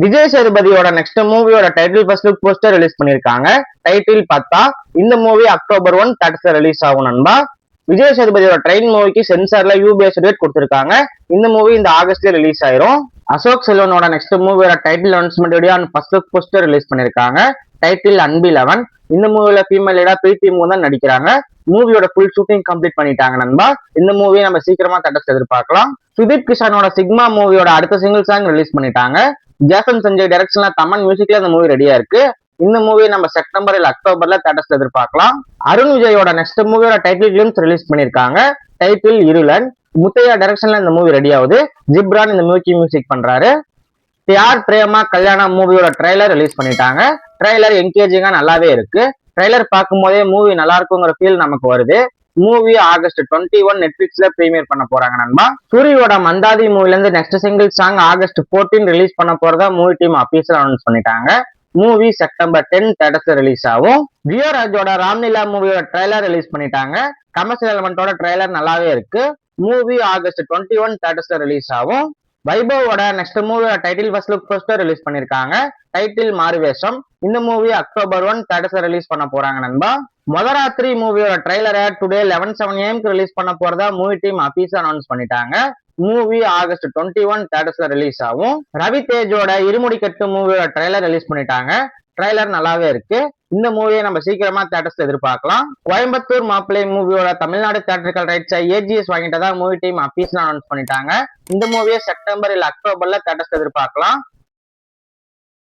Vijay சேதுபதியோட next மூவியோட title first look poster release பண்ணிருக்காங்க. Title பார்த்தா இந்த மூவி October 1 தேட்டர்ஸ்ல ரிலீஸ் ஆகும் நண்பா. விஜய் சேதுபதியோட ட்ரெயின் மூவிக்கு சென்சார்ல யூபிஏ சர்டிஃபிகேட் கொடுத்திருக்காங்க. இந்த மூவி இந்த ஆகஸ்ட்ல ரிலீஸ் ஆயிரும். அசோக் செல்வனோட நெக்ஸ்ட் மூவியோட title announcement video and first look poster release பண்ணிருக்காங்க. டைட்டில் அன்பிலவன். இந்த மூவில ஃபீமேல் லீடா பிரீத்தி மூவன் தான் நடிக்கிறாங்க. மூவியோட ஃபுல் ஷூட்டிங் கம்ப்ளீட் பண்ணிட்டாங்க நண்பா. இந்த மூவியை நம்ம சீக்கிரமா தேட்டர்ஸ் எதிர்பார்க்கலாம். சுதீப் கிஷானோட சிக்மா மூவியோட அடுத்த சிங்கிள் சாங் ரிலீஸ் பண்ணிட்டாங்க. ஜேசன் சஞ்சய் டைரக்ஷன்ல தமன் மியூசிக்ல இந்த மூவி ரெடியா இருக்கு. இந்த மூவி நம்ம செப்டம்பர் இல்ல அக்டோபர்ல தேட்டர்ஸ்ல எதிர்பார்க்கலாம். அருண் விஜயோட நெக்ஸ்ட் மூவியோட டைட்டில் கிளிம்ஸ் ரிலீஸ் பண்ணிருக்காங்க. டைட்டில் இருளன். முத்தையா டைரக்ஷன்ல இந்த மூவி ரெடி ஆகுது. ஜிப்ரான் இந்த மூவிக்கு மியூசிக் பண்றாரு. பியார் பிரேமா கல்யாணா மூவியோட ட்ரெய்லர் ரிலீஸ் பண்ணிட்டாங்க. ட்ரெய்லர் என்கேஜிங்கா நல்லாவே இருக்கு. ட்ரெய்லர் பார்க்கும் போதே மூவி நல்லா இருக்குங்கிற ஃபீல் நமக்கு வருது. மூவி ஆகஸ்ட் 21 நெட்ஃபிளிக்ஸ்ல பிரீமியர் பண்ண போறாங்க நண்பா. சூரியோட மந்தாதி மூவில இருந்து next single song August 14 release பண்ண போறதா மூவி டீம் அபிஷியலா அனௌன்ஸ் பண்ணிட்டாங்க. மூவி செப்டம்பர் 10 தேட்டர்ஸ்ல ரிலீஸ் ஆகும். ரியோராஜோட ராம்லீலா மூவியோட ட்ரெய்லர் ரிலீஸ் பண்ணிட்டாங்க. கமர்ஷியல் எலமெண்டோட ட்ரெய்லர் நல்லாவே இருக்கு. மூவி ஆகஸ்ட் 21 தேட்டர்ஸ்ல ரிலீஸ் ஆகும். வைபவோட நெக்ஸ்ட் மூவியோட title first look poster release பண்ணிருக்காங்க. டைட்டில் மாறுவேஷம். இந்த மூவி அக்டோபர் 1 தேட்டர்ஸ்ல ரிலீஸ் பண்ண போறாங்க நண்பா. மொதராத்திரி மூவியோட ட்ரெய்லரை டுடே 11:07 AM ரிலீஸ் பண்ண போறதா மூவி டீம் அபிஷியலா அனௌன்ஸ் பண்ணிட்டாங்க. மூவி ஆகஸ்ட் 21 தேட்டர்ஸ்ல ரிலீஸ் ஆகும். ரவி தேஜோட இருமுடி கட்டு மூவியோட ட்ரெய்லர் ரிலீஸ் பண்ணிட்டாங்க. ட்ரெய்லர் நல்லாவே இருக்கு. இந்த மூவியை நம்ம சீக்கிரமா தேட்டர்ஸ்ல எதிர்பார்க்கலாம். கோயம்புத்தூர் மாப்பிள்ளை மூவியோட தமிழ்நாடு தியேட்டரிக்கல் ரைட்ஸை ஏஜிஎஸ் வாங்கிட்டதா மூவி டீம் அபிஷியலா அனௌன்ஸ் பண்ணிட்டாங்க. இந்த மூவியை செப்டம்பர் இல்ல அக்டோபர்ல தேட்டர்ஸ்ல எதிர்பார்க்கலாம்.